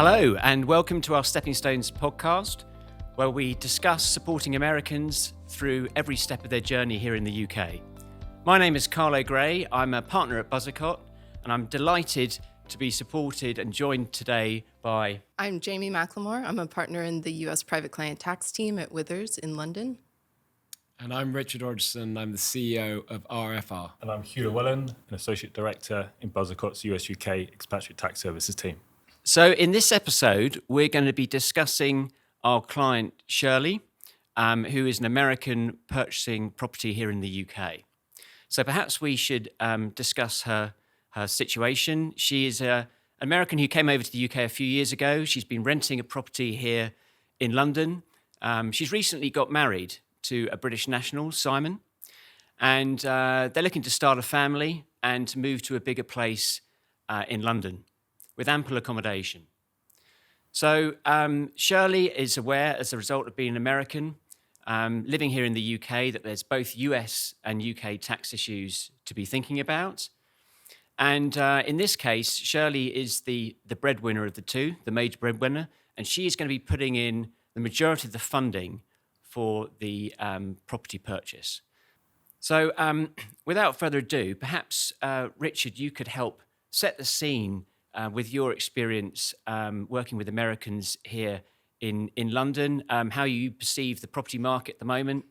Hello, and welcome to our Stepping Stones podcast, where we discuss supporting Americans through every step of their journey here in the UK. My name is Carlo Gray. I'm a partner at Buzzacott, and I'm delighted to be supported and joined today by... I'm Jamie McLemore. I'm a partner in the US Private Client Tax team at Withers in London. And I'm Richard Hodgson. I'm the CEO of RFR. And I'm Hugh Llewellyn, an Associate Director in Buzzacott's US-UK Expatriate Tax Services team. So in this episode, we're going to be discussing our client, Shirley, who is an American purchasing property here in the UK. So perhaps we should discuss her situation. She is an American who came over to the UK a few years ago. She's been renting a property here in London. She's recently got married to a British national, Simon, and they're looking to start a family and to move to a bigger place in London with ample accommodation. So Shirley is aware, as a result of being American, living here in the UK, that there's both US and UK tax issues to be thinking about. And in this case, Shirley is the breadwinner of the two, the major breadwinner, and she is going to be putting in the majority of the funding for the property purchase. So without further ado, perhaps, Richard, you could help set the scene with your experience working with Americans here in London, how you perceive the property market at the moment.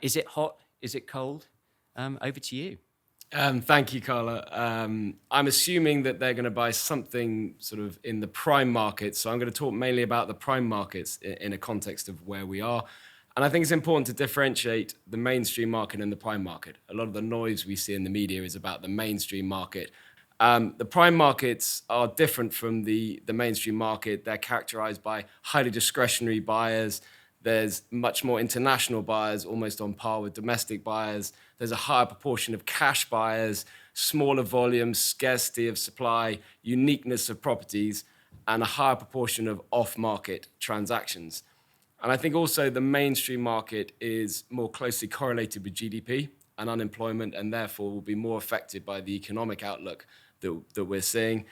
Is it hot? Is it cold? Over to you. Thank you, Carla. I'm assuming that they're going to buy something sort of in the prime market. So I'm going to talk mainly about the prime markets in a context of where we are. And I think it's important to differentiate the mainstream market and the prime market. A lot of the noise we see in the media is about the mainstream market. The prime markets are different from the mainstream market. They're characterized by highly discretionary buyers. There's much more international buyers, almost on par with domestic buyers. There's a higher proportion of cash buyers, smaller volumes, scarcity of supply, uniqueness of properties, and a higher proportion of off-market transactions. And I think also the mainstream market is more closely correlated with GDP and unemployment, and therefore will be more affected by the economic outlook that we're seeing.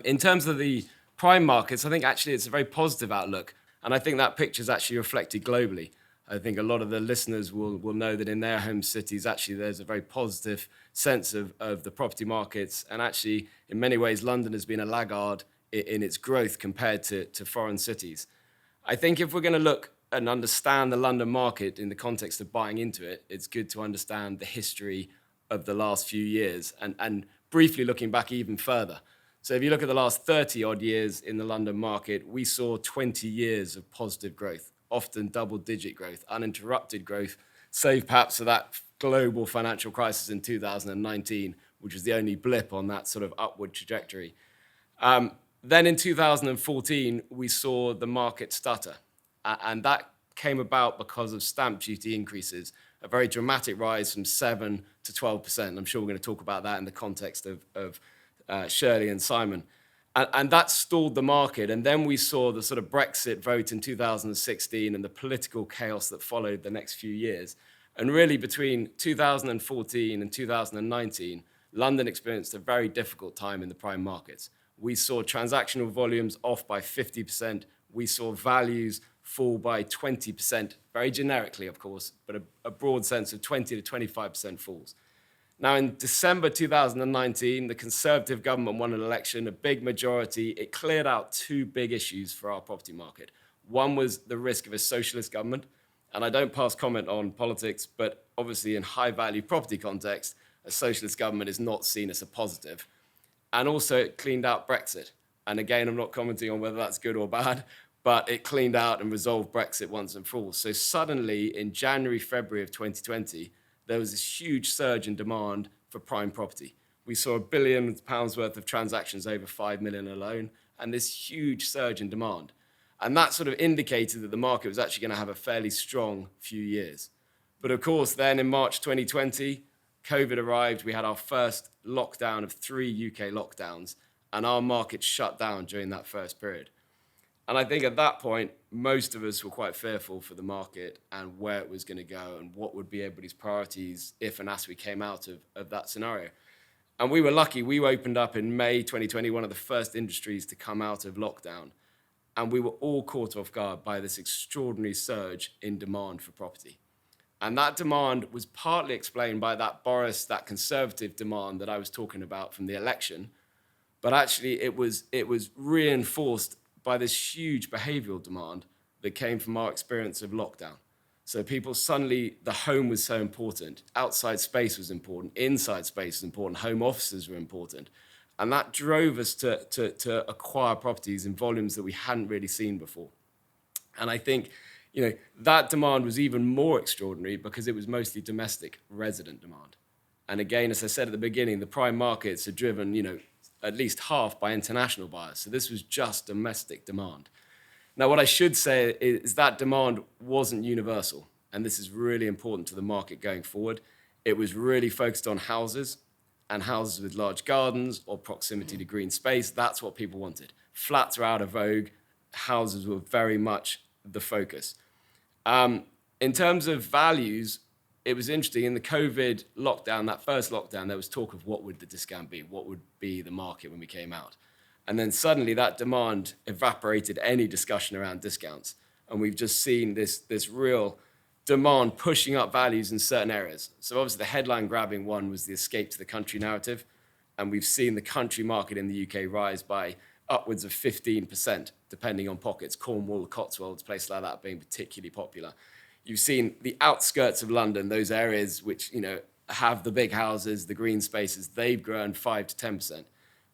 In terms of the prime markets, I think actually it's a very positive outlook. And I think that picture is actually reflected globally. I think a lot of the listeners will know that in their home cities, actually there's a very positive sense of the property markets. And actually, in many ways, London has been a laggard in its growth compared to foreign cities. I think if we're going to look and understand the London market in the context of buying into it, it's good to understand the history of the last few years and briefly looking back even further. So if you look at the last 30 odd years in the London market, we saw 20 years of positive growth, often double-digit growth, uninterrupted growth, save perhaps for that global financial crisis in 2019, which was the only blip on that sort of upward trajectory. Then in 2014, we saw the market stutter, and that came about because of stamp duty increases, a very dramatic rise from 7 to 12%. I'm sure we're going to talk about that in the context of Shirley and Simon. And that stalled the market. And then we saw the sort of Brexit vote in 2016 and the political chaos that followed the next few years. And really between 2014 and 2019, London experienced a very difficult time in the prime markets. We saw transactional volumes off by 50%. We saw values fall by 20%, very generically, of course, but a broad sense of 20 to 25% falls. Now, in December 2019, the Conservative government won an election, a big majority. It cleared out two big issues for our property market. One was the risk of a socialist government, and I don't pass comment on politics, but obviously in high-value property context, a socialist government is not seen as a positive. And also, it cleaned out Brexit. And again, I'm not commenting on whether that's good or bad, but it cleaned out and resolved Brexit once and for all. So suddenly, in January, February of 2020, there was this huge surge in demand for prime property. We saw £1 billion worth of transactions, over 5 million alone, and this huge surge in demand. And that sort of indicated that the market was actually going to have a fairly strong few years. But of course, then in March 2020, COVID arrived. We had our first lockdown of 3 UK lockdowns, and our market shut down during that first period. And I think at that point, most of us were quite fearful for the market and where it was going to go and what would be everybody's priorities if and as we came out of that scenario. And we were lucky. We opened up in May 2020, one of the first industries to come out of lockdown. And we were all caught off guard by this extraordinary surge in demand for property. And that demand was partly explained by that conservative demand that I was talking about from the election. But actually, it was reinforced by this huge behavioral demand that came from our experience of lockdown. So people suddenly, the home was so important. Outside space was important. Inside space was important. Home offices were important. And that drove us to acquire properties in volumes that we hadn't really seen before. And I think, that demand was even more extraordinary because it was mostly domestic resident demand. And again, as I said at the beginning, the prime markets are driven, at least half by international buyers. So this was just domestic demand. Now, what I should say is that demand wasn't universal. And this is really important to the market going forward. It was really focused on houses and houses with large gardens or proximity to green space. That's what people wanted. Flats are out of vogue. Houses were very much the focus. In terms of values, it was interesting. In the COVID lockdown, that first lockdown, there was talk of what would the discount be? What would be the market when we came out? And then suddenly that demand evaporated any discussion around discounts. And we've just seen this real demand pushing up values in certain areas. So obviously the headline grabbing one was the escape to the country narrative. And we've seen the country market in the UK rise by upwards of 15%, depending on pockets. Cornwall, Cotswolds, places like that being particularly popular. You've seen the outskirts of London, those areas which, have the big houses, the green spaces, they've grown 5 to 10%.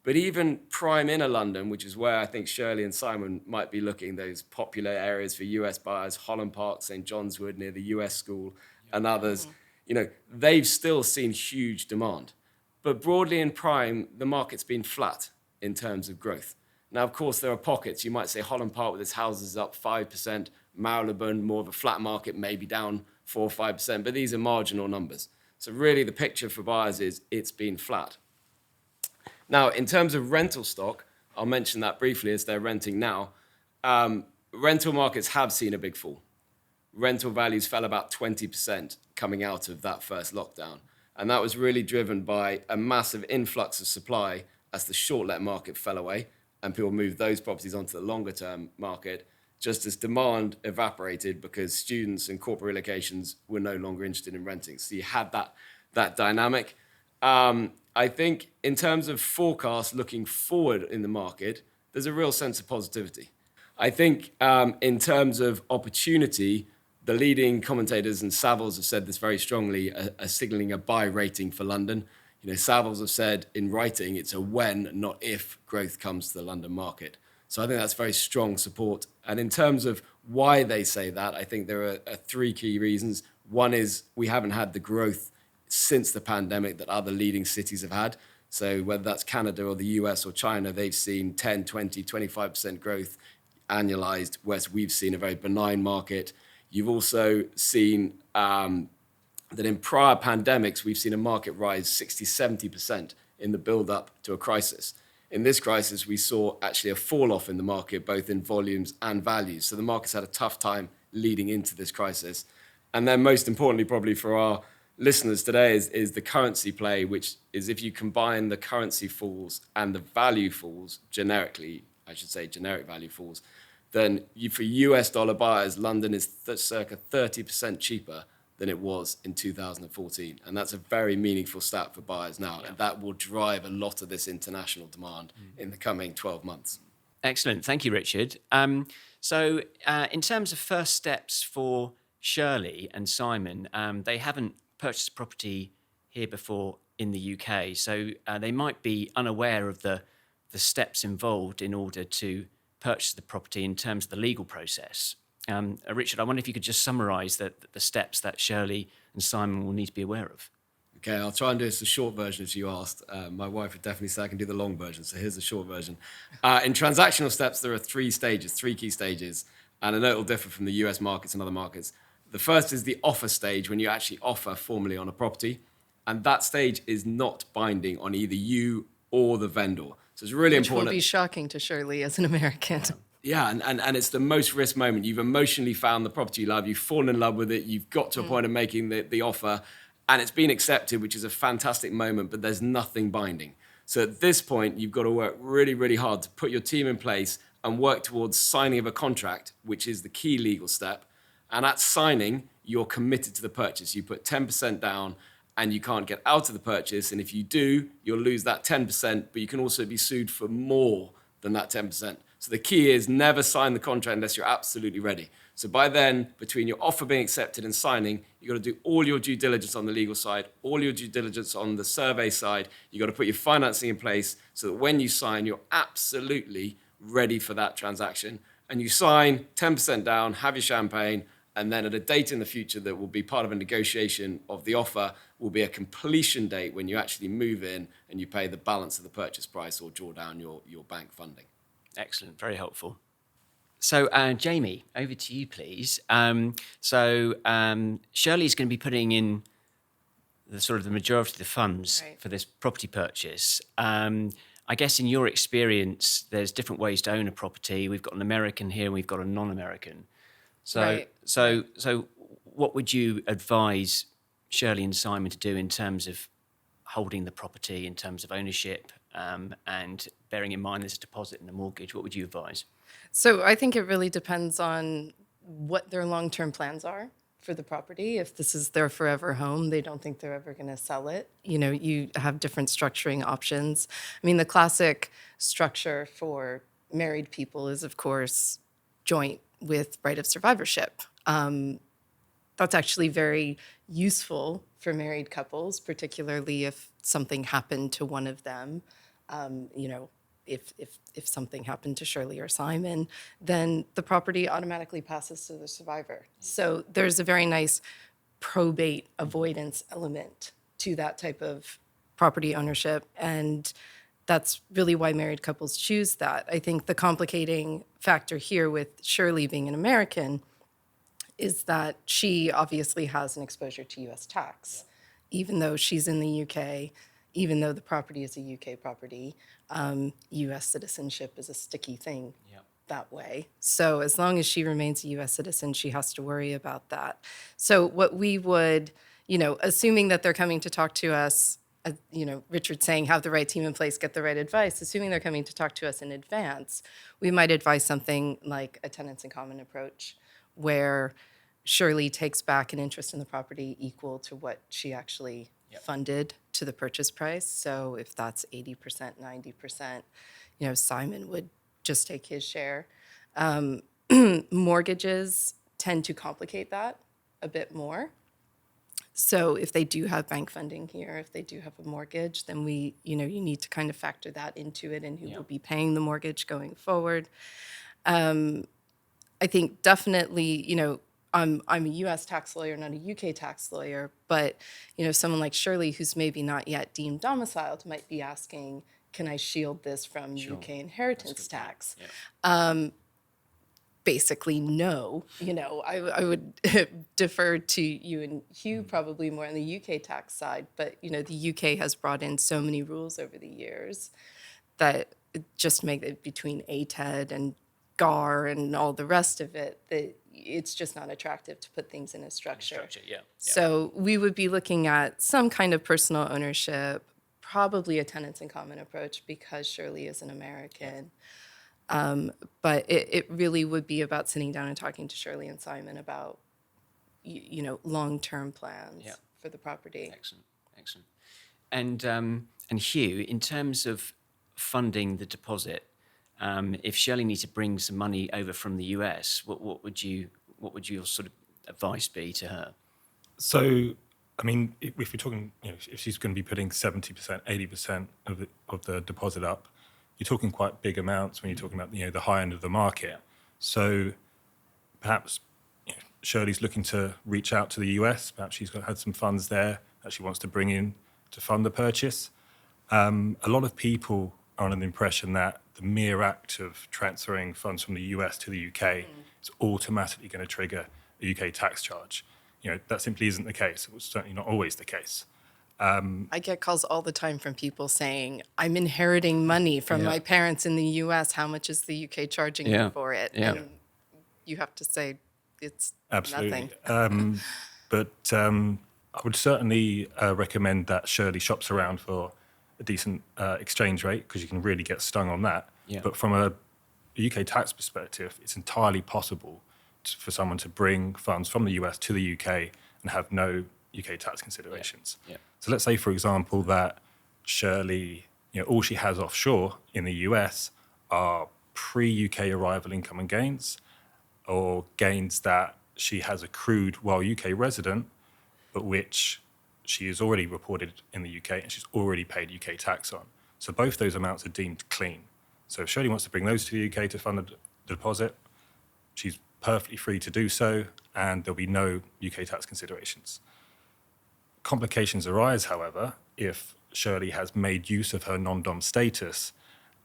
But even prime inner London, which is where I think Shirley and Simon might be looking, those popular areas for US buyers, Holland Park, St. John's Wood near the US school and others, they've still seen huge demand. But broadly in prime, the market's been flat in terms of growth. Now, of course, there are pockets. You might say Holland Park with its houses up 5%, Marylebone, more of a flat market, maybe down 4 or 5%, but these are marginal numbers. So really the picture for buyers is it's been flat. Now, in terms of rental stock, I'll mention that briefly as they're renting now. Rental markets have seen a big fall. Rental values fell about 20% coming out of that first lockdown. And that was really driven by a massive influx of supply as the short-let market fell away and people moved those properties onto the longer-term market, just as demand evaporated because students and corporate relocations were no longer interested in renting. So you had that dynamic. I think in terms of forecast looking forward in the market, there's a real sense of positivity. I think in terms of opportunity, the leading commentators and Savills have said this very strongly, are signaling a buy rating for London. Savills have said in writing it's a when, not if, growth comes to the London market. So I think that's very strong support. And in terms of why they say that, I think there are 3 key reasons. One is we haven't had the growth since the pandemic that other leading cities have had. So whether that's Canada or the US or China, they've seen 10, 20, 25% growth annualized, whereas we've seen a very benign market. You've also seen that in prior pandemics, we've seen a market rise 60, 70% in the build-up to a crisis. In this crisis, we saw actually a fall-off in the market, both in volumes and values. So the market's had a tough time leading into this crisis. And then most importantly, probably for our listeners today, is the currency play, which is if you combine the currency falls and the value falls, generically, I should say generic value falls, then for US dollar buyers, London is circa 30% cheaper than it was in 2014. And that's a very meaningful stat for buyers now. Yeah. And that will drive a lot of this international demand in the coming 12 months. Excellent. Thank you, Richard. So in terms of first steps for Shirley and Simon, they haven't purchased property here before in the UK. So they might be unaware of the steps involved in order to purchase the property in terms of the legal process. Richard, I wonder if you could just summarise the steps that Shirley and Simon will need to be aware of. Okay, I'll try and do this the short version as you asked. My wife would definitely say I can do the long version, so here's the short version. In transactional steps, there are 3 key stages, and I know it will differ from the US markets and other markets. The first is the offer stage, when you actually offer formally on a property, and that stage is not binding on either you or the vendor. So it's really important. Which will be shocking to Shirley as an American. Yeah, and it's the most risk moment. You've emotionally found the property you love, you've fallen in love with it, you've got to a point of making the offer, and it's been accepted, which is a fantastic moment, but there's nothing binding. So at this point, you've got to work really, really hard to put your team in place and work towards signing of a contract, which is the key legal step. And at signing, you're committed to the purchase. You put 10% down and you can't get out of the purchase. And if you do, you'll lose that 10%, but you can also be sued for more than that 10%. So the key is never sign the contract unless you're absolutely ready. So by then, between your offer being accepted and signing, you've got to do all your due diligence on the legal side, all your due diligence on the survey side. You've got to put your financing in place so that when you sign, you're absolutely ready for that transaction. And you sign 10% down, have your champagne, and then at a date in the future that will be part of a negotiation of the offer will be a completion date when you actually move in and you pay the balance of the purchase price or draw down your bank funding. Excellent, very helpful. So, Jamie, over to you, please. Shirley's going to be putting in the majority of the funds for this property purchase. I guess in your experience, there's different ways to own a property. We've got an American here and we've got a non-American. So what would you advise Shirley and Simon to do in terms of holding the property, in terms of ownership, and bearing in mind there's a deposit and a mortgage? What would you advise? So I think it really depends on what their long-term plans are for the property. If this is their forever home, they don't think they're ever going to sell it. You have different structuring options. I mean, the classic structure for married people is, of course, joint with right of survivorship. That's actually very useful for married couples, particularly if something happened to one of them. If something happened to Shirley or Simon, then the property automatically passes to the survivor. So there's a very nice probate avoidance element to that type of property ownership, and that's really why married couples choose that. I think the complicating factor here with Shirley being an American is that she obviously has an exposure to U.S. tax, even though she's in the U.K., even though the property is a U.K. property. U.S. citizenship is a sticky thing that way. So as long as she remains a U.S. citizen, she has to worry about that. So what we would, assuming that they're coming to talk to us, Richard's saying have the right team in place, get the right advice, assuming they're coming to talk to us in advance, we might advise something like a tenants in common approach, where Shirley takes back an interest in the property equal to what she actually funded to the purchase price. So if that's 80%, 90%, Simon would just take his share. Mortgages tend to complicate that a bit more. So if they do have bank funding here, if they do have a mortgage, then you need to kind of factor that into it and who will be paying the mortgage going forward. I think definitely, I'm a U.S. tax lawyer, not a UK tax lawyer, but someone like Shirley, who's maybe not yet deemed domiciled, might be asking, can I shield this from UK inheritance tax? Basically, no. I would defer to you and Hugh probably more on the UK tax side, but the UK has brought in so many rules over the years that it just make it between ATED and GAR and all the rest of it that it's just not attractive to put things in a structure. So we would be looking at some kind of personal ownership, probably a tenants in common approach because Shirley is an American. But it really would be about sitting down and talking to Shirley and Simon about, long-term plans for the property. Excellent. And Hugh, in terms of funding the deposit, if Shirley needs to bring some money over from the US, what would your sort of advice be to her? So, I mean, if we're talking, if she's going to be putting 70%, 80% of the deposit up, you're talking quite big amounts when you're talking about the high end of the market. So, perhaps Shirley's looking to reach out to the US. Perhaps she's had some funds there that she wants to bring in to fund the purchase. A lot of people are under the impression that the mere act of transferring funds from the US to the UK is automatically going to trigger a UK tax charge. That simply isn't the case. It was certainly not always the case. I get calls all the time from people saying, I'm inheriting money from my parents in the US. How much is the UK charging me for it? And you have to say it's absolutely nothing. But I would certainly recommend that Shirley shops around for a decent exchange rate because you can really get stung on that. But from a a UK tax perspective, it's entirely possible for someone to bring funds from the US to the UK and have no UK tax considerations. Yeah. So let's say, for example, that Shirley, all she has offshore in the US are pre-UK arrival income and gains, or gains that she has accrued while UK resident, but which she has already reported in the UK and she's already paid UK tax on. So both those amounts are deemed clean. So if Shirley wants to bring those to the UK to fund the deposit, she's perfectly free to do so, and there'll be no UK tax considerations. Complications arise, however, if Shirley has made use of her non-dom status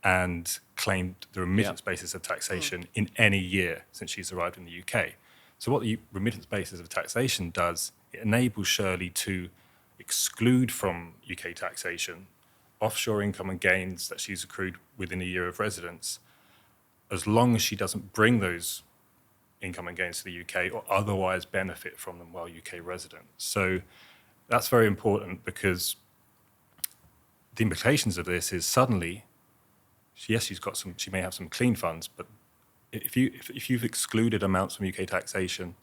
and claimed the remittance basis of taxation in any year since she's arrived in the UK. So what the remittance basis of taxation does, it enables Shirley to exclude from UK taxation offshore income and gains that she's accrued within a year of residence, as long as she doesn't bring those income and gains to the UK or otherwise benefit from them while UK resident. So that's very important, because the implications of this is suddenly, yes, she may have some clean funds, but if you've excluded amounts from UK taxation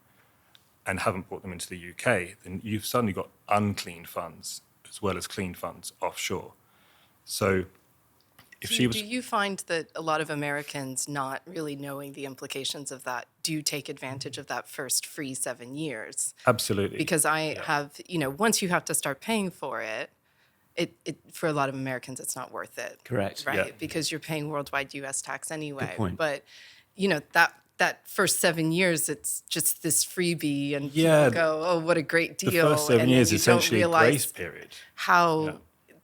and haven't brought them into the UK, then you've suddenly got unclean funds as well as clean funds offshore. So if she was... Do you find that a lot of Americans, not really knowing the implications of that, do take advantage of that first free 7 years? Absolutely. Because I have, once you have to start paying for it, for a lot of Americans, it's not worth it. Correct. Right? Yeah. Because you're paying worldwide U.S. tax anyway. Good point. But, that first 7 years, it's just this freebie, and Yeah. people go, oh, what a great deal. The first 7 and years you is don't essentially a realize grace period. how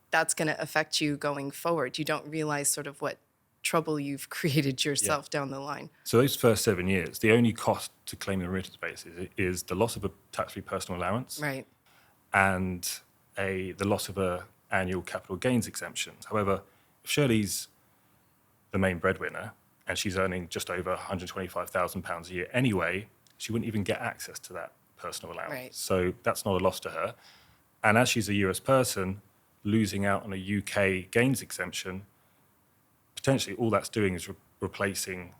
that's going to affect you going forward. You don't realize sort of what trouble you've created yourself down the line. So those first 7 years, the only cost to claim the remittance basis is the loss of a tax-free personal allowance Right. and the loss of a annual capital gains exemption. However, if Shirley's the main breadwinner and she's earning just over £125,000 a year anyway, she wouldn't even get access to that personal allowance. Right. So that's not a loss to her. And as she's a US person, losing out on a UK gains exemption, potentially all that's doing is replacing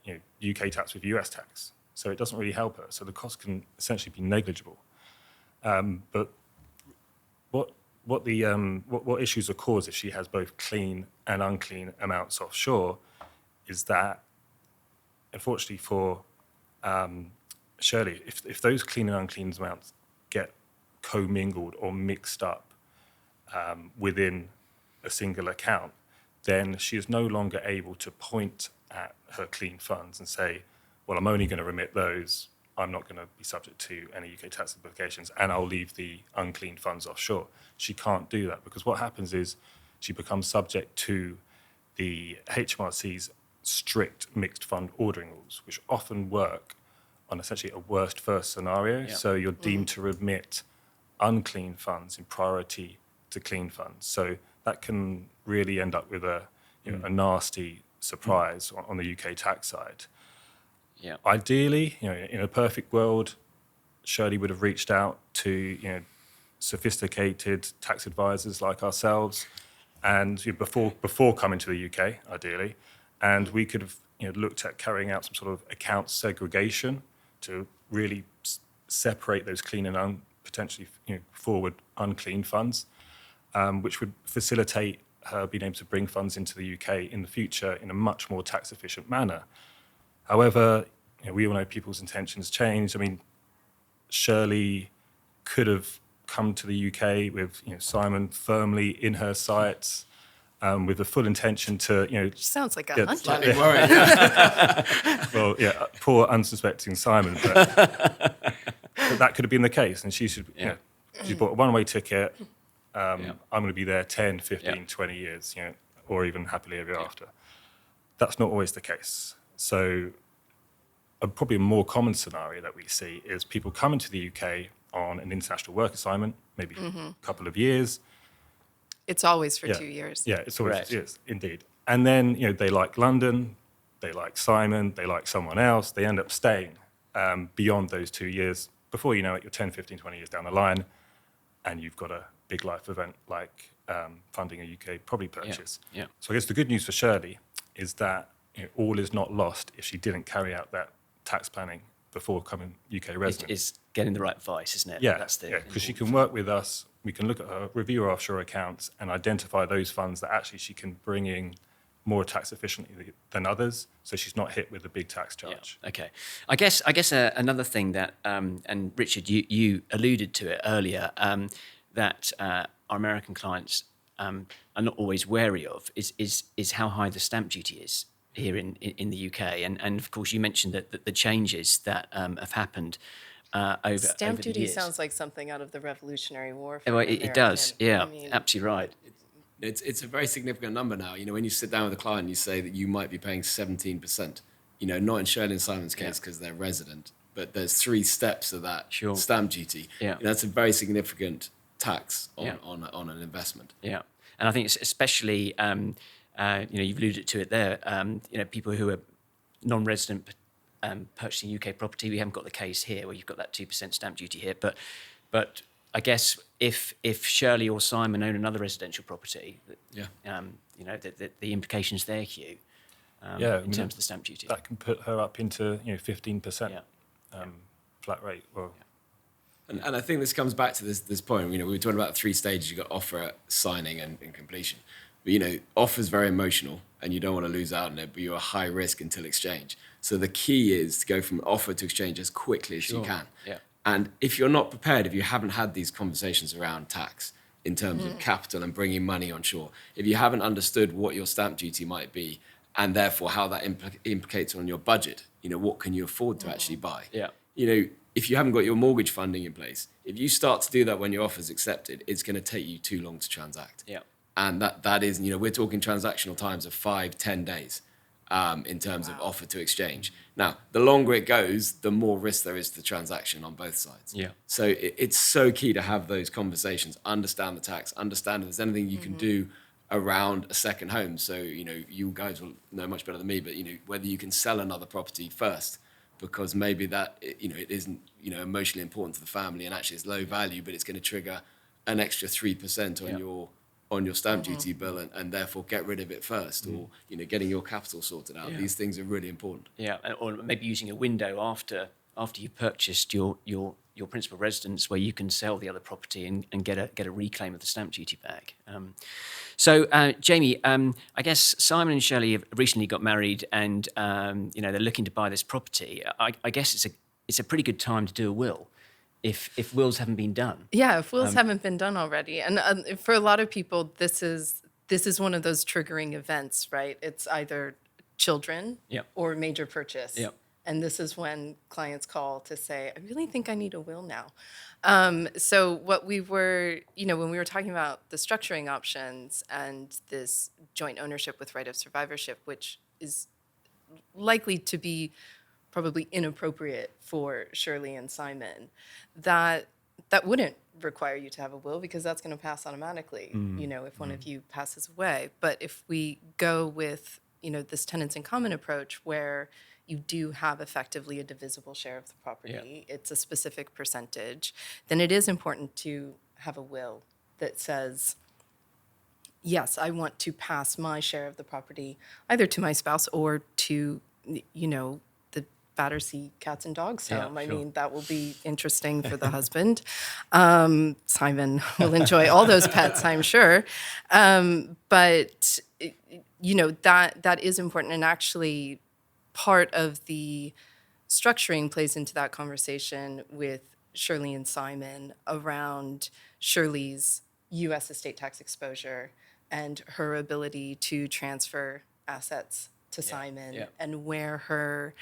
UK tax with US tax. So it doesn't really help her. So the cost can essentially be negligible. But what issues are caused if she has both clean and unclean amounts offshore is that, unfortunately for Shirley, if those clean and unclean amounts get commingled or mixed up within a single account, then she is no longer able to point at her clean funds and say, well, I'm only going to remit those. I'm not going to be subject to any UK tax implications, and I'll leave the unclean funds offshore. She can't do that, because what happens is she becomes subject to the HMRC's strict mixed fund ordering rules, which often work on essentially a worst first scenario. Yeah. So you're deemed to remit unclean funds in priority to clean funds. So that can really end up with a nasty surprise on the UK tax side. Yeah. Ideally, in a perfect world, Shirley would have reached out to sophisticated tax advisors like ourselves, and before coming to the UK, ideally, and we could have looked at carrying out some sort of account segregation to really separate those clean and potentially forward unclean funds, which would facilitate her being able to bring funds into the UK in the future in a much more tax efficient manner. However, we all know people's intentions change. I mean, Shirley could have come to the UK with Simon firmly in her sights, with the full intention to Sounds like a Yeah, hunch. Slightly worried. well, yeah, poor unsuspecting Simon, but that could have been the case, and she should she bought a one-way ticket. I'm going to be there 10, 15, 20 years, or even happily ever after. That's not always the case. So probably a more common scenario that we see is people coming to the UK on an international work assignment, maybe a couple of years. It's always for Yeah. 2 years. Yeah, it's always, Correct. yes, indeed. And then, they like London, they like Simon, they like someone else, they end up staying beyond those 2 years. Before you know it, you're 10, 15, 20 years down the line, and you've got a big life event like funding a UK property purchase. Yeah. So I guess the good news for Shirley is that all is not lost if she didn't carry out that tax planning before becoming UK resident. It's getting the right advice, isn't it? Yeah, That's the because she important can work with us. We can look at her, review her offshore accounts, and identify those funds that actually she can bring in more tax efficiently than others, so she's not hit with a big tax charge. Yeah. Okay. I guess another thing that and Richard, you alluded to it earlier, that our American clients are not always wary of is how high the stamp duty is here in the UK, and of course you mentioned that the changes that have happened over Stamp over the duty years. sounds like something out of the Revolutionary War. For Well, an it does. American. Yeah, I mean, absolutely right. It's a very significant number now. When you sit down with a client, you say that you might be paying 17%. Not in Shirley and Simon's case because they're resident, but there's 3 steps of that Sure. stamp duty. Yeah. That's a very significant tax on, Yeah. on an investment. Yeah, and I think it's especially, you've alluded to it there. People who are non-resident purchasing UK property. We haven't got the case here where you've got that 2% stamp duty here, but I guess if Shirley or Simon own another residential property, Yeah. the implications there, Hugh, in terms of the stamp duty. That can put her up into 15% Yeah. flat rate. Well, And I think this comes back to this point. We were talking about the 3 stages. You've got offer, signing, and completion. But, offer's very emotional, and you don't want to lose out on it, but you're a high risk until exchange. So the key is to go from offer to exchange as quickly as you can. Yeah. And if you're not prepared, if you haven't had these conversations around tax in terms of capital and bringing money on shore, if you haven't understood what your stamp duty might be, and therefore how that implicates on your budget, what can you afford to actually buy? Yeah. If you haven't got your mortgage funding in place, if you start to do that when your offer's accepted, it's going to take you too long to transact. Yeah. And that is, we're talking transactional times of 5-10 days in terms of offer to exchange. Now, the longer it goes, the more risk there is to the transaction on both sides. Yeah. So it's so key to have those conversations, understand the tax, understand if there's anything you can do around a second home. So, you guys will know much better than me, but, whether you can sell another property first, because maybe that, it isn't, emotionally important to the family and actually it's low value, but it's going to trigger an extra 3% on your stamp duty bill and therefore get rid of it first, or getting your capital sorted out. Yeah. These things are really important. Yeah, or maybe using a window after you've purchased your principal residence where you can sell the other property and get a reclaim of the stamp duty back. So Jamie, I guess Simon and Shirley have recently got married, and they're looking to buy this property. I guess it's a pretty good time to do a will, if wills haven't been done. Yeah, if wills haven't been done already. And for a lot of people, this is one of those triggering events, right? It's either children Yep. or major purchase. Yep. And this is when clients call to say, I really think I need a will now. So what we were, when we were talking about the structuring options and this joint ownership with right of survivorship, which is likely to be probably inappropriate for Shirley and Simon, that wouldn't require you to have a will because that's going to pass automatically, if one of you passes away. But if we go with, this tenants in common approach where you do have effectively a divisible share of the property, it's a specific percentage, then it is important to have a will that says, yes, I want to pass my share of the property either to my spouse or to, the Battersea Cats and Dogs Yeah, home. I sure. mean, that will be interesting for the husband. Simon will enjoy all those pets, I'm sure. But, that is important. And actually, part of the structuring plays into that conversation with Shirley and Simon around Shirley's U.S. estate tax exposure and her ability to transfer assets to Simon yeah. and where her,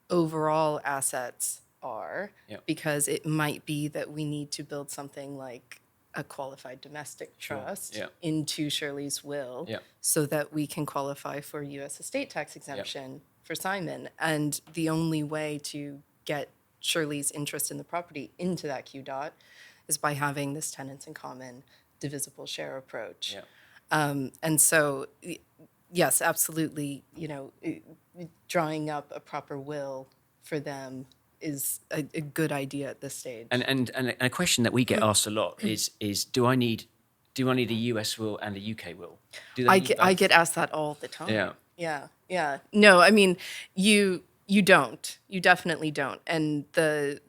overall assets are, Yeah. because it might be that we need to build something like a qualified domestic trust Yeah. into Shirley's will Yeah. so that we can qualify for U.S. estate tax exemption for Simon. And the only way to get Shirley's interest in the property into that Q dot is by having this tenants in common divisible share approach. Yeah. And so, yes, absolutely, drawing up a proper will for them is a good idea at this stage. And a question that we get asked a lot is do I need a US will and a UK will? Do they I need get, both? I get asked that all the time. Yeah. Yeah. Yeah. No, I mean, you don't. You definitely don't. And the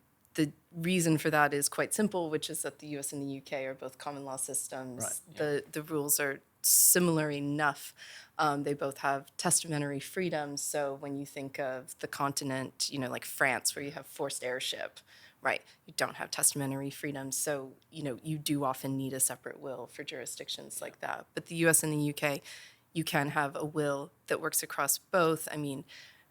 reason for that is quite simple, which is that the US and the UK are both common law systems. Right, yeah. The rules are similar enough. They both have testamentary freedoms. So when you think of the continent, like France, where you have forced heirship, right, you don't have testamentary freedoms. So, you do often need a separate will for jurisdictions like that. But the US and the UK, you can have a will that works across both. I mean,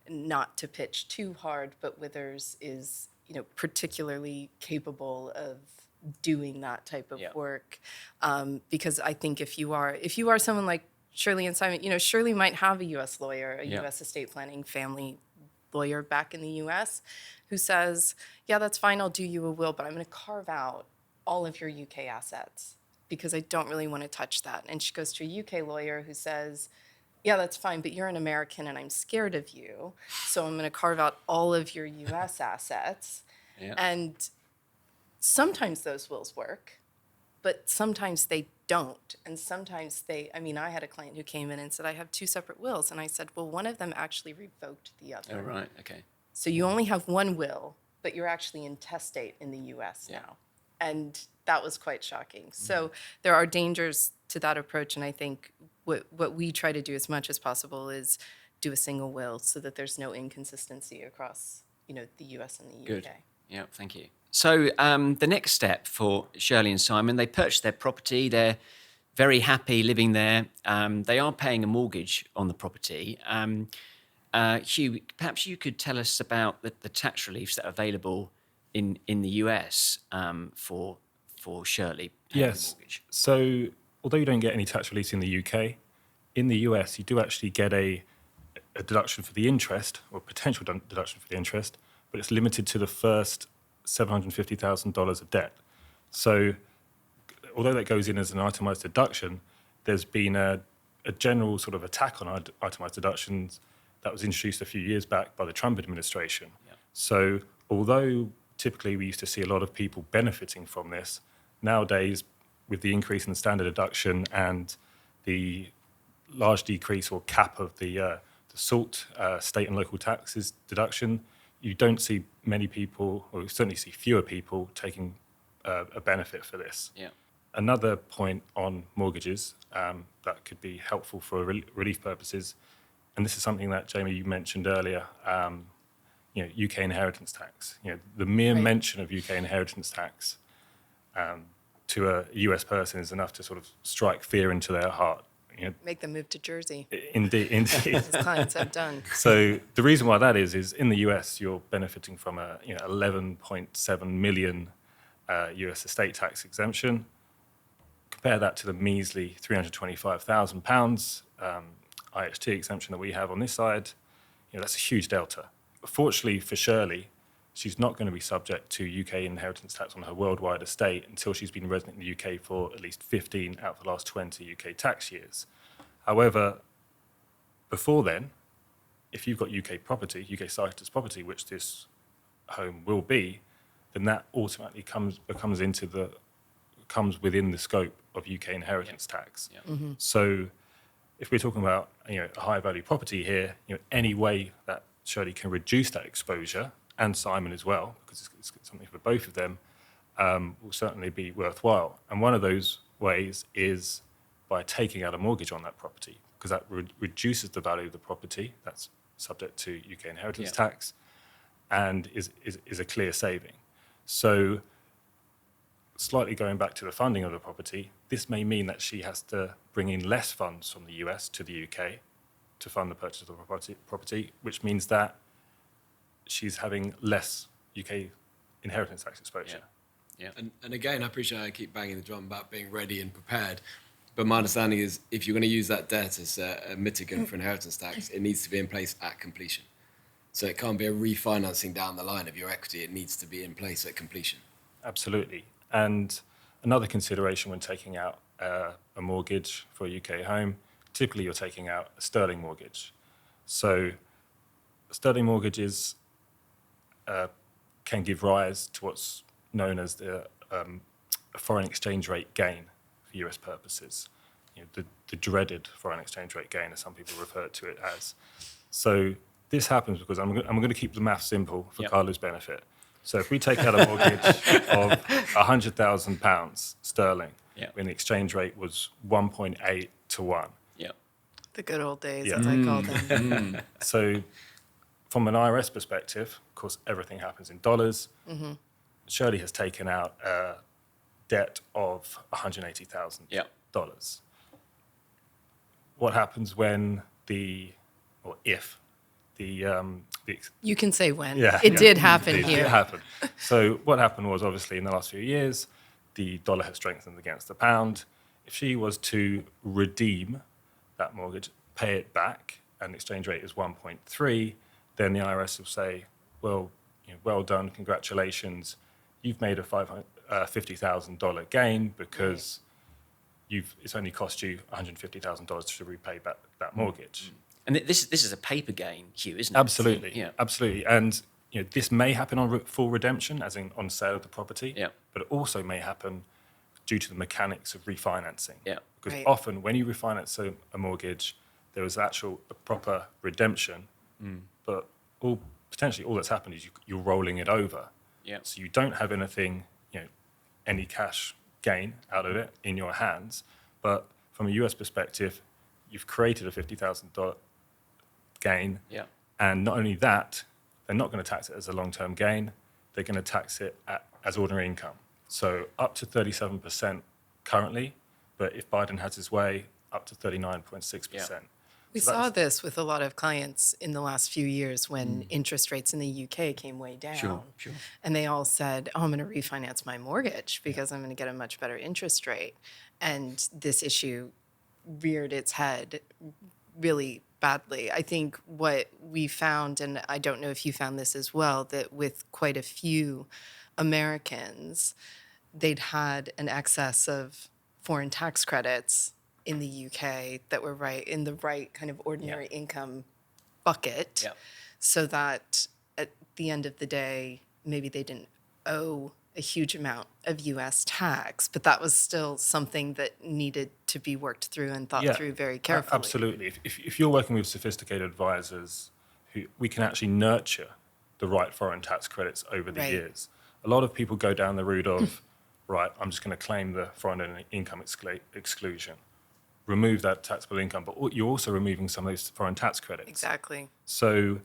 not to pitch too hard, but Withers is, particularly capable of doing that type of Yeah. work. Because I think if you are someone like Shirley and Simon, Shirley might have a U.S. lawyer, a Yeah. U.S. estate planning family lawyer back in the U.S. who says, yeah, that's fine, I'll do you a will, but I'm going to carve out all of your UK assets because I don't really want to touch that. And she goes to a UK lawyer who says, yeah, that's fine, but you're an American and I'm scared of you, so I'm going to carve out all of your US assets. Yeah. And sometimes those wills work, but sometimes they don't. And sometimes I had a client who came in and said, I have two separate wills. And I said, well, one of them actually revoked the other. Oh, right. Okay. So you only have one will, but you're actually intestate in the US Yeah. now. And that was quite shocking. So there are dangers to that approach. And I think what we try to do as much as possible is do a single will so that there's no inconsistency across, the US and the UK. Good. Yeah, thank you. So the next step for Shirley and Simon, they purchased their property. They're very happy living there. They are paying a mortgage on the property. Hugh, perhaps you could tell us about the tax reliefs that are available in the US for Shirley paying Yes. the mortgage. So although you don't get any tax relief in the UK, in the US you do actually get a deduction for the interest, or potential deduction for the interest, but it's limited to the first $750,000 of debt. So although that goes in as an itemized deduction, there's been a general sort of attack on itemized deductions that was introduced a few years back by the Trump administration. Yeah. So although typically we used to see a lot of people benefiting from this, nowadays with the increase in the standard deduction and the large decrease or cap of the SALT, state and local taxes deduction, you don't see many people, or you certainly see fewer people taking a benefit for this. Yeah. Another point on mortgages that could be helpful for relief purposes, and this is something that, Jamie, you mentioned earlier, UK inheritance tax. The mere Right. mention of UK inheritance tax to a US person is enough to sort of strike fear into their heart. Make them move to Jersey, Indeed. as clients have done. So the reason why that is in the US you're benefiting from a 11.7 million US estate tax exemption. Compare that to the measly £325,000 IHT exemption that we have on this side. That's a huge delta. Fortunately for Shirley, she's not going to be subject to UK inheritance tax on her worldwide estate until she's been resident in the UK for at least 15 out of the last 20 UK tax years. However, before then, if you've got UK property, UK cited property, which this home will be, then that automatically comes within the scope of UK inheritance tax. Yeah. So if we're talking about a high value property here, any way that Shirley can reduce that exposure, and Simon as well, because it's something for both of them, will certainly be worthwhile. And one of those ways is by taking out a mortgage on that property, because that reduces the value of the property. That's subject to UK inheritance tax, and is a clear saving. So slightly going back to the funding of the property, this may mean that she has to bring in less funds from the US to the UK to fund the purchase of the property, which means that she's having less UK inheritance tax exposure. Yeah. And again, I appreciate I keep banging the drum about being ready and prepared. But my understanding is if you're going to use that debt as a mitigant for inheritance tax, it needs to be in place at completion. So it can't be a refinancing down the line of your equity. It needs to be in place at completion. Absolutely. And another consideration when taking out a mortgage for a UK home, typically you're taking out a sterling mortgage. So sterling mortgages can give rise to what's known as a foreign exchange rate gain for US purposes. The dreaded foreign exchange rate gain, as some people refer to it as. So this happens because I'm going to keep the math simple for Yep. Carla's benefit. So if we take out a mortgage of £100,000 sterling, Yep. when the exchange rate was 1.8 to 1. Yeah. The good old days, Yeah. as I call them. So from an IRS perspective, of course, everything happens in dollars. Shirley has taken out a debt of $180,000. Yep. What happens when if the You can say when. Yeah, It yeah, did happen It here. did happen. So what happened was, obviously, in the last few years, the dollar has strengthened against the pound. If she was to redeem that mortgage, pay it back, and the exchange rate is 1.3, then the IRS will say, well, well done, congratulations, you've made a $50,000 gain because it's only cost you $150,000 to repay back that mortgage. And this is a paper gain, Hugh, isn't it? Absolutely, Yeah. absolutely. And this may happen on full redemption, as in on sale of the property, Yeah. but it also may happen due to the mechanics of refinancing. Yeah. Because Right. often when you refinance a mortgage, there is a proper redemption, but potentially all that's happened is you're rolling it over. Yeah. So you don't have anything, any cash gain out of it in your hands. But from a US perspective, you've created a $50,000 gain. Yeah. And not only that, they're not going to tax it as a long-term gain. They're going to tax it as ordinary income. So up to 37% currently, but if Biden has his way, up to 39.6%. We So saw that's- this with a lot of clients in the last few years when interest rates in the UK came way down. Sure. And they all said, I'm going to refinance my mortgage because I'm going to get a much better interest rate. And this issue reared its head really badly. I think what we found, and I don't know if you found this as well, that with quite a few Americans, they'd had an excess of foreign tax credits in the UK that were in the right kind of ordinary income bucket, Yeah. so that at the end of the day, maybe they didn't owe a huge amount of US tax, but that was still something that needed to be worked through and thought through very carefully. Absolutely. If you're working with sophisticated advisors, we can actually nurture the right foreign tax credits over the Right. years. A lot of people go down the route of, right, I'm just going to claim the foreign income exclusion, remove that taxable income, but you're also removing some of those foreign tax credits. Exactly. So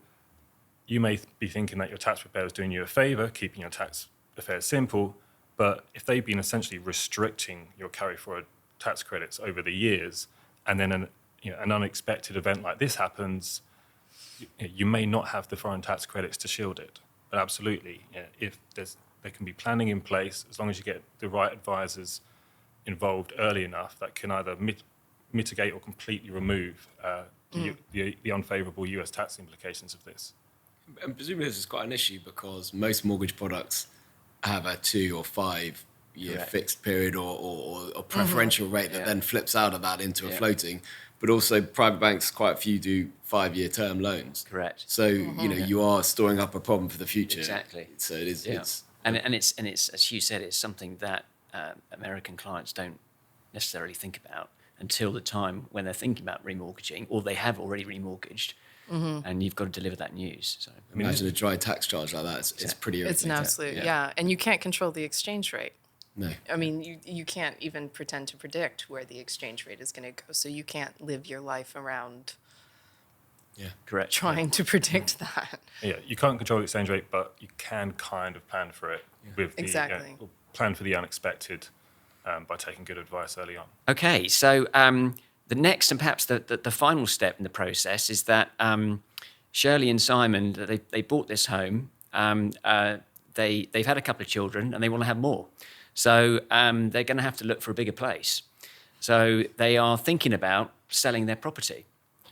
you may be thinking that your tax preparer is doing you a favor, keeping your tax affairs simple, but if they've been essentially restricting your carry forward tax credits over the years, and then an unexpected event like this happens, you may not have the foreign tax credits to shield it. But absolutely, if there can be planning in place, as long as you get the right advisors involved early enough, that can either mitigate or completely remove the unfavourable US tax implications of this. And presumably this is quite an issue because most mortgage products have a 2 or 5 year Correct. fixed period or a preferential rate that Yeah. then flips out of that into a Yeah. floating. But also private banks, quite a few do 5-year term loans. Correct. So, you are storing up a problem for the future. Exactly. So it is, Yeah. And it's as Hugh said, it's something that American clients don't necessarily think about until the time when they're thinking about remortgaging, or they have already remortgaged, and you've got to deliver that news. So imagine a dry tax charge like that. It's pretty It's an irritating. absolute, yeah. And you can't control the exchange rate. No. I mean, you can't even pretend to predict where the exchange rate is going to go. So you can't live your life around Yeah. correct. trying to predict that. Yeah, you can't control the exchange rate, but you can kind of plan for it with the Exactly. or plan for the unexpected by taking good advice early on. Okay, so the next and perhaps the final step in the process is that Shirley and Simon, they bought this home. They've had a couple of children and they want to have more. So they're going to have to look for a bigger place. So they are thinking about selling their property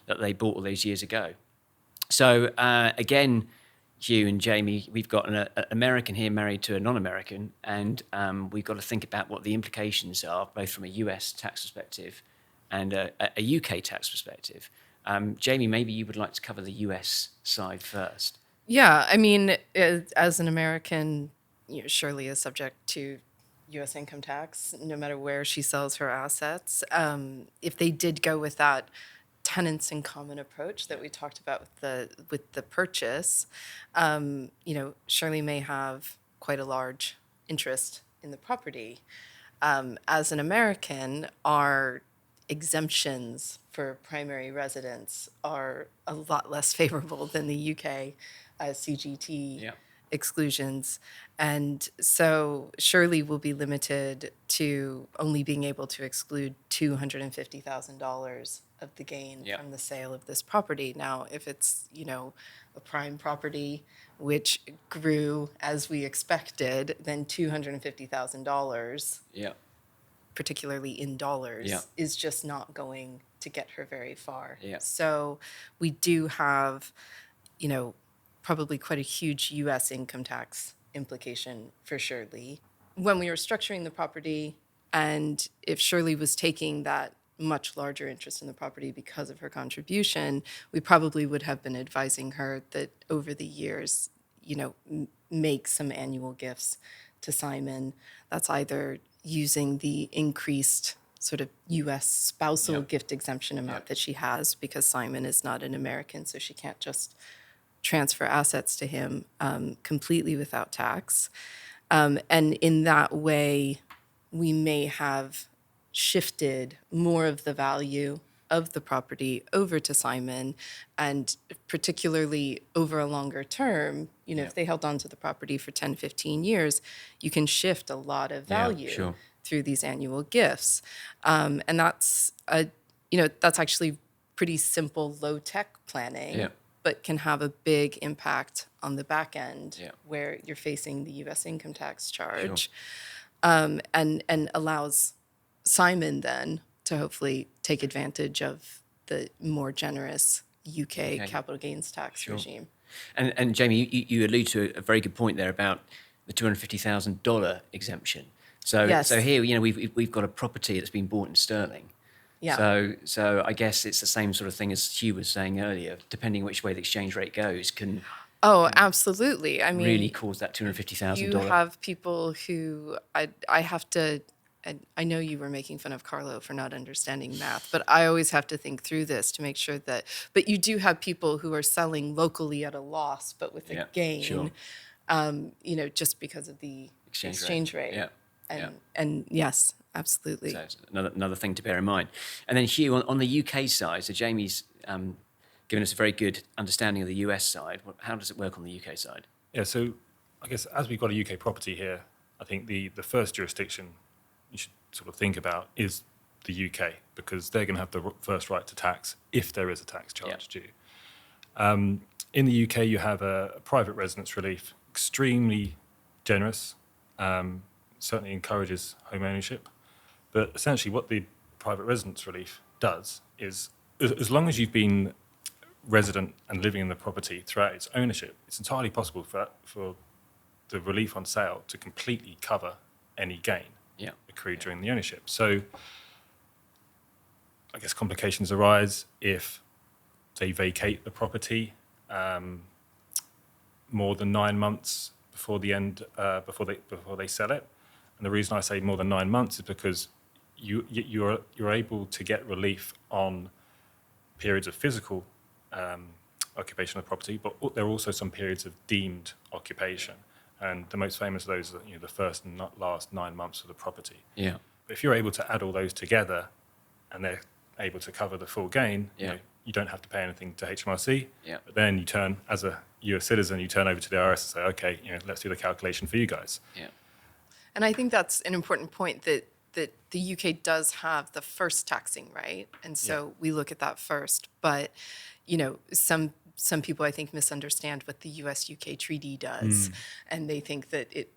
that they bought all those years ago. So again, Hugh and Jamie, we've got an American here married to a non-American, and we've got to think about what the implications are, both from a US tax perspective and a UK tax perspective. Jamie, maybe you would like to cover the US side first. Yeah, I mean, as an American, Shirley is subject to U.S. income tax, no matter where she sells her assets. If they did go with that tenants in common approach that we talked about with the purchase, Shirley may have quite a large interest in the property. As an American, our exemptions for primary residence are a lot less favorable than the UK CGT Yeah. exclusions. And so Shirley will be limited to only being able to exclude $250,000 of the gain Yeah. from the sale of this property. Now, if it's, a prime property which grew as we expected, then $250,000, Yeah. particularly in dollars, Yeah. is just not going to get her very far. Yeah. So we do have, probably quite a huge U.S. income tax implication for Shirley. When we were structuring the property, and if Shirley was taking that much larger interest in the property because of her contribution, we probably would have been advising her that over the years, make some annual gifts to Simon. That's either using the increased sort of U.S. spousal Yep. gift exemption amount Yep. that she has, because Simon is not an American, so she can't just transfer assets to him completely without tax. And in that way, we may have shifted more of the value of the property over to Simon, and particularly over a longer term, if they held on to the property for 10, 15 years, you can shift a lot of Yeah, value sure. through these annual gifts. And that's actually pretty simple, low-tech planning. Yeah. But can have a big impact on the back end, Yeah. where you're facing the U.S. income tax charge, and allows Simon then to hopefully take advantage of the more generous UK capital gains tax regime. And Jamie, you allude to a very good point there about the $250,000 exemption. So Yes. so here, we've got a property that's been bought in sterling. Yeah. So I guess it's the same sort of thing as Hugh was saying earlier. Depending which way the exchange rate goes, can Oh, absolutely. I mean, really cause that $250,000. you have people who I have to. I know you were making fun of Carlo for not understanding math, but I always have to think through this to make sure that. But you do have people who are selling locally at a loss, but with a gain. Sure. Just because of the Exchange rate. exchange rate. Yeah. And yes, absolutely. So it's another thing to bear in mind. And then Hugh, on the UK side, so Jamie's given us a very good understanding of the US side. How does it work on the UK side? Yeah, so I guess as we've got a UK property here, I think the first jurisdiction you should sort of think about is the UK, because they're going to have the first right to tax if there is a tax charge due. In the UK, you have a private residence relief, extremely generous, certainly encourages home ownership. But essentially what the private residence relief does is, as long as you've been resident and living in the property throughout its ownership, it's entirely possible for the relief on sale to completely cover any gain accrued during the ownership. So I guess complications arise if they vacate the property more than 9 months before the end, before they sell it. And the reason I say more than 9 months is because you're able to get relief on periods of physical occupation of the property, but there are also some periods of deemed occupation. And the most famous of those are the first and not last 9 months of the property. Yeah. But if you're able to add all those together and they're able to cover the full gain, you don't have to pay anything to HMRC. Yeah. But then you turn, as a US citizen, you turn over to the IRS and say, okay, let's do the calculation for you guys. Yeah. And I think that's an important point, that the UK does have the first taxing right, and so we look at that first. But some people, I think, misunderstand what the US-UK treaty does, and they think that it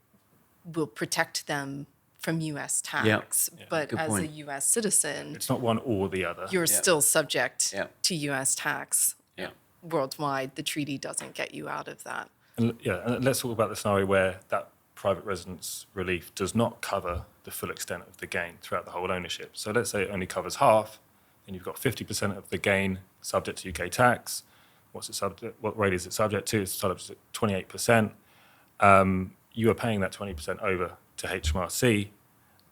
will protect them from US tax. But Good as point. a US citizen, It's not one or the other. you're still subject Yeah. to US tax Yeah. worldwide. The treaty doesn't get you out of that. And let's talk about the scenario where that private residence relief does not cover the full extent of the gain throughout the whole ownership. So let's say it only covers half, and you've got 50% of the gain subject to UK tax. What rate is it subject to? It's subject to 28%. You are paying that 20% over to HMRC,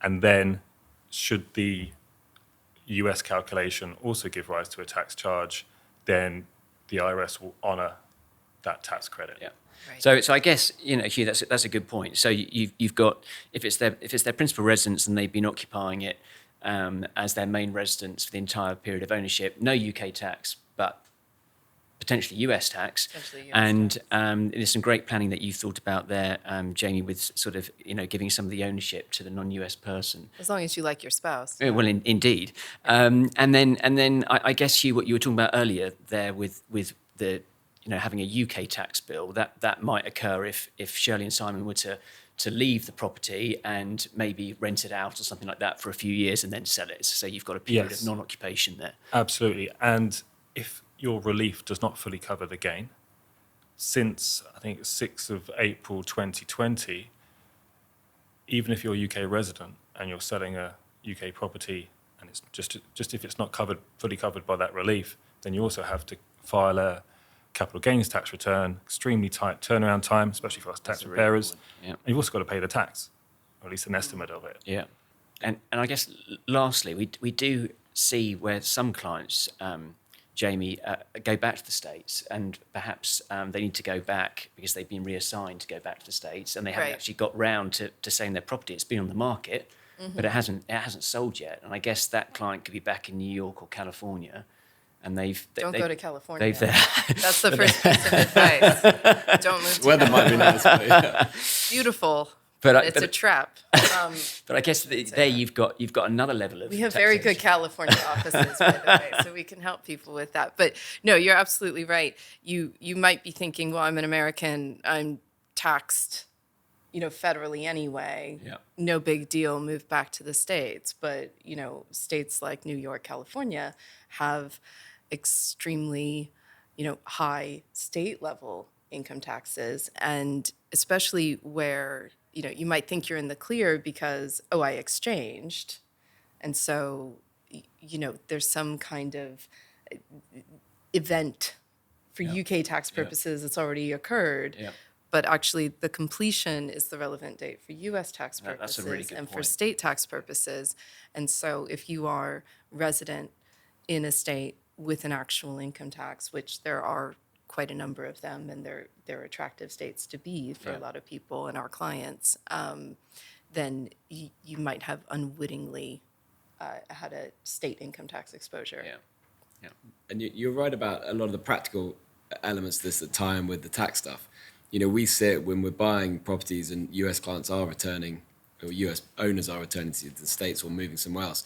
and then should the US calculation also give rise to a tax charge, then the IRS will honour that tax credit. Yeah. Right. So I guess, Hugh, that's a good point. So you've got, if it's their principal residence and they've been occupying it as their main residence for the entire period of ownership, no UK tax, but potentially US tax. Potentially US and tax. there's some great planning that you thought about there, Jamie, with sort of, giving some of the ownership to the non-US person. As long as you like your spouse. Yeah, well, indeed. And then I guess, Hugh, what you were talking about earlier there with the, having a UK tax bill, that might occur if Shirley and Simon were to leave the property and maybe rent it out or something like that for a few years and then sell it. So you've got a period Yes. of non-occupation there. Absolutely. And if your relief does not fully cover the gain, since I think it's 6th of April 2020, even if you're a UK resident and you're selling a UK property and it's just if it's not fully covered by that relief, then you also have to file a capital gains tax return, extremely tight turnaround time, especially for us tax That's a really preparers. good one. Yeah. And you've also got to pay the tax, or at least an estimate of it. Yeah. And I guess lastly, we do see where some clients, Jamie, go back to the States, and perhaps they need to go back because they've been reassigned to go back to the States, and they haven't Right. actually got round to selling their property. It's been on the market, but it hasn't sold yet. And I guess that client could be back in New York or California, and Don't they've go to California. they've That's the first piece of advice. Don't move to Weather might be California. nice, but Beautiful. But I- It's but- a trap. But I guess there you've got another level of. We have very good taxation. California offices, by the way, so we can help people with that. But no, you're absolutely right. You might be thinking, well, I'm an American, I'm taxed, federally anyway. Yeah. No big deal, move back to the States. But, states like New York, California have extremely, high state level income taxes. And especially where, you might think you're in the clear because, oh, I exchanged. And so, there's some kind of event for UK tax purposes that's already occurred. Yeah. But actually, the completion is the relevant date for US tax That's purposes a really good and for point. state tax purposes. And so, if you are resident in a state with an actual income tax, which there are quite a number of them, and they're attractive states to be for a lot of people and our clients, then you might have unwittingly had a state income tax exposure. Yeah. Yeah. And you're right about a lot of the practical elements of this that tie in with the tax stuff. We sit when we're buying properties and US clients are returning, or US owners are returning to the States or moving somewhere else.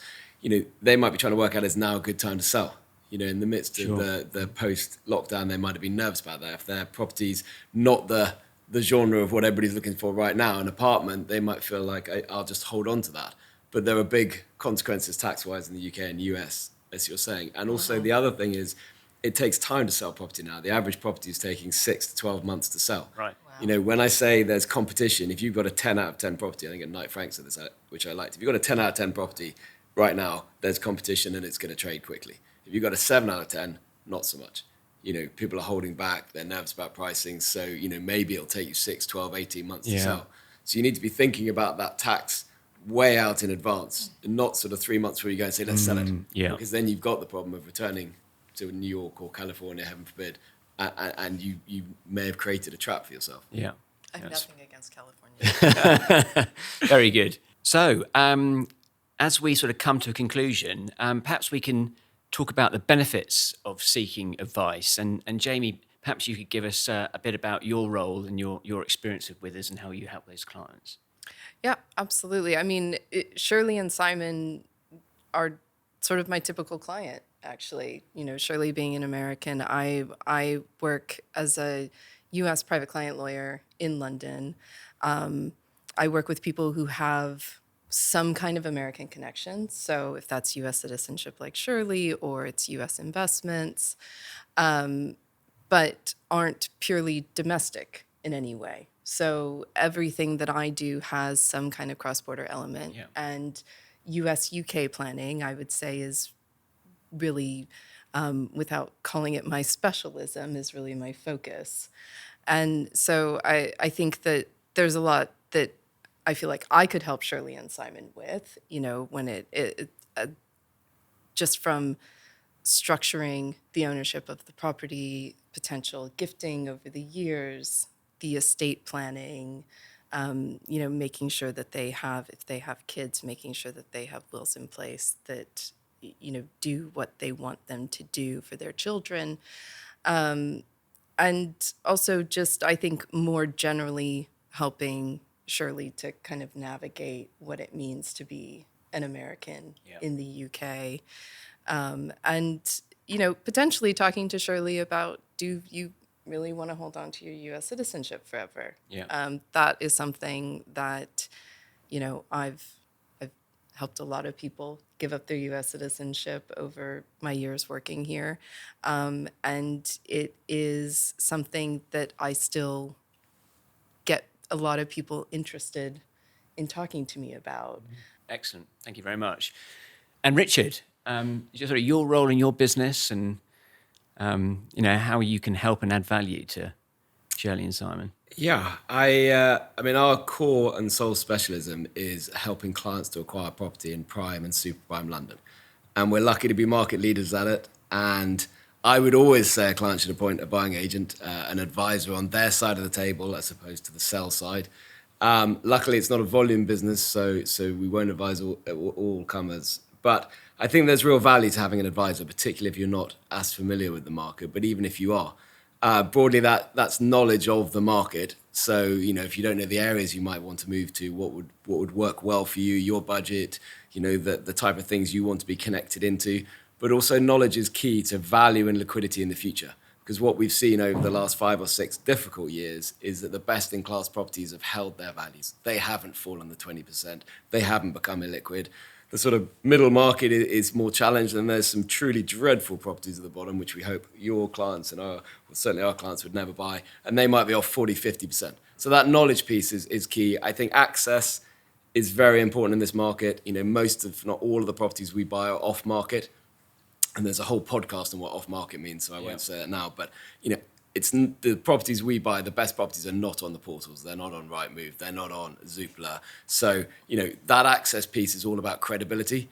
They might be trying to work out, is now a good time to sell? In the midst Sure. of the post-lockdown, they might have been nervous about that. If their property's not the genre of what everybody's looking for right now, an apartment, they might feel like, I'll just hold on to that. But there are big consequences tax-wise in the UK and US, as you're saying. And also the other thing is, it takes time to sell property now. The average property is taking 6 to 12 months to sell. Right. When I say there's competition, if you've got a 10 out of 10 property, I think at Knight Frank said this, which I liked. If you've got a 10 out of 10 property right now, there's competition and it's going to trade quickly. If you've got a 7 out of 10, not so much. People are holding back, they're nervous about pricing, so, maybe it'll take you 6, 12, 18 months to sell. So you need to be thinking about that tax way out in advance, and not sort of 3 months where you go and say, let's sell it. yeah. Because then you've got the problem of returning to New York or California, heaven forbid, and you may have created a trap for yourself. Yeah. I have Yes. nothing against California. Very good. So, as we sort of come to a conclusion, perhaps we can talk about the benefits of seeking advice. And Jamie, perhaps you could give us a bit about your role and your experience with us and how you help those clients. Yeah, absolutely. I mean, Shirley and Simon are sort of my typical client, actually. Shirley being an American, I work as a U.S. private client lawyer in London. I work with people who have some kind of American connection. So if that's U.S. citizenship like Shirley, or it's U.S. investments, but aren't purely domestic in any way. So everything that I do has some kind of cross-border element. Yeah. And U.S.-UK planning, I would say, is really, without calling it my specialism, is really my focus. And so I think that there's a lot that I feel like I could help Shirley and Simon with, when just from structuring the ownership of the property, potential gifting over the years, the estate planning, making sure that they have, if they have kids, making sure that they have wills in place that, do what they want them to do for their children. And also just, I think, more generally helping Shirley to kind of navigate what it means to be an American in the UK. And, potentially talking to Shirley about, do you really want to hold on to your U.S. citizenship forever? Yeah. That is something that, I've helped a lot of people give up their U.S. citizenship over my years working here. And it is something that I still get a lot of people interested in talking to me about. Excellent. Thank you very much. And Richard, just sort of your role in your business and, how you can help and add value to Shirley and Simon. Yeah, I mean, our core and sole specialism is helping clients to acquire property in prime and super prime London. And we're lucky to be market leaders at it. And I would always say a client should appoint a buying agent, an advisor on their side of the table as opposed to the sell side. Luckily, it's not a volume business, so we won't advise all comers. But I think there's real value to having an advisor, particularly if you're not as familiar with the market. But even if you are, broadly, that's knowledge of the market. So, if you don't know the areas you might want to move to, what would work well for you, your budget, the type of things you want to be connected into. But also knowledge is key to value and liquidity in the future. Because what we've seen over the last 5 or 6 difficult years is that the best-in-class properties have held their values. They haven't fallen the 20%. They haven't become illiquid. The sort of middle market is more challenged, and there's some truly dreadful properties at the bottom, which we hope your clients and certainly our clients would never buy, and they might be off 40, 50%. So that knowledge piece is key. I think access is very important in this market. Most, if not all, of the properties we buy are off-market, and there's a whole podcast on what off-market means, so I won't say that now, but it's the properties we buy, the best properties are not on the portals. They're not on Rightmove. They're not on Zoopla. So, that access piece is all about credibility.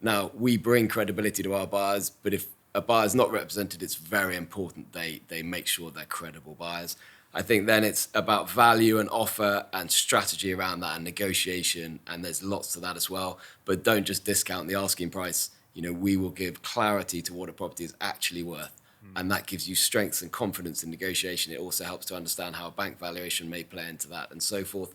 Now, we bring credibility to our buyers, but if a buyer's not represented, it's very important they make sure they're credible buyers. I think then it's about value and offer and strategy around that and negotiation, and there's lots to that as well. But don't just discount the asking price. We will give clarity to what a property is actually worth. And that gives you strength and confidence in negotiation. It also helps to understand how a bank valuation may play into that and so forth.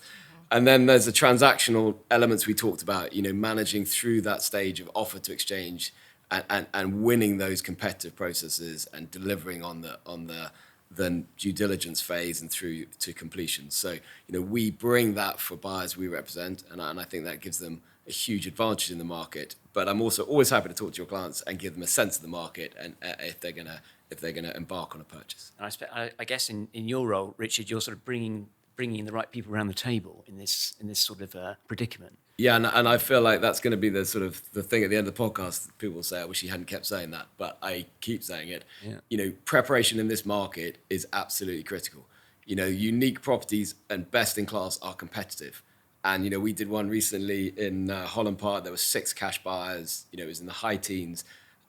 And then there's the transactional elements we talked about, managing through that stage of offer to exchange and winning those competitive processes and delivering on the due diligence phase and through to completion. So, we bring that for buyers we represent, and I think that gives them a huge advantage in the market. But I'm also always happy to talk to your clients and give them a sense of the market and if they're gonna embark on a purchase. And I guess in your role, Richard, you're sort of bringing the right people around the table in this sort of predicament. Yeah, and I feel like that's going to be the sort of the thing at the end of the podcast. People will say, I wish he hadn't kept saying that, but I keep saying it. Yeah. Preparation in this market is absolutely critical. Unique properties and best in class are competitive. And, we did one recently in Holland Park. There were 6 cash buyers. It was in the high teens.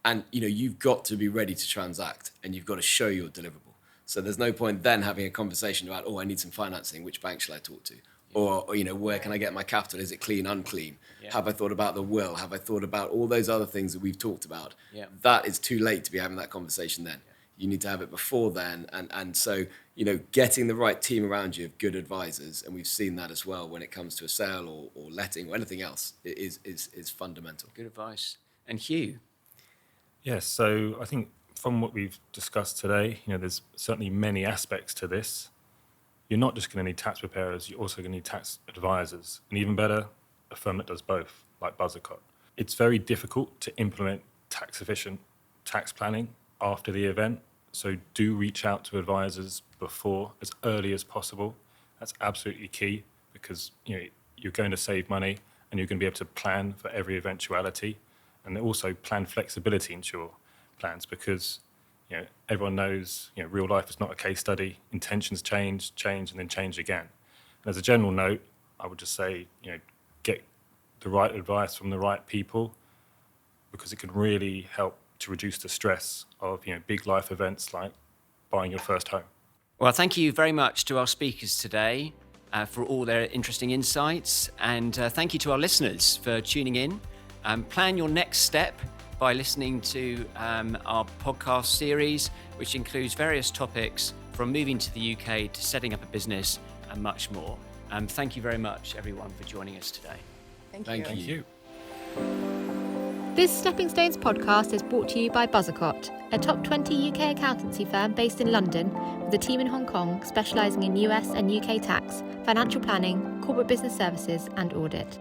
And, you've got to be ready to transact and you've got to show your deliverable. So there's no point then having a conversation about, I need some financing. Which bank shall I talk to? Or, where can I get my capital? Is it clean, unclean? Yeah. Have I thought about the will? Have I thought about all those other things that we've talked about? Yeah. That is too late to be having that conversation then. Yeah. You need to have it before then. And so, getting the right team around you of good advisors, and we've seen that as well when it comes to a sale or letting or anything else, is fundamental. Good advice. And Hugh? Yes, so I think from what we've discussed today, there's certainly many aspects to this. You're not just going to need tax preparers, you're also going to need tax advisors, and even better, a firm that does both, like Buzzercot. It's very difficult to implement tax-efficient tax planning after the event, so do reach out to advisors before, as early as possible. That's absolutely key because you're going to save money and you're going to be able to plan for every eventuality, and also plan flexibility into your plans because everyone knows real life is not a case study. Intentions change, and then change again. And as a general note, I would just say get the right advice from the right people because it can really help to reduce the stress of big life events like buying your first home. Well, thank you very much to our speakers today for all their interesting insights, and thank you to our listeners for tuning in. Plan your next step by listening to our podcast series, which includes various topics from moving to the UK to setting up a business and much more. Thank you very much, everyone, for joining us today. Thank Thank you. This Stepping Stones podcast is brought to you by Buzzacott, a top 20 UK accountancy firm based in London with a team in Hong Kong specialising in US and UK tax, financial planning, corporate business services and audit.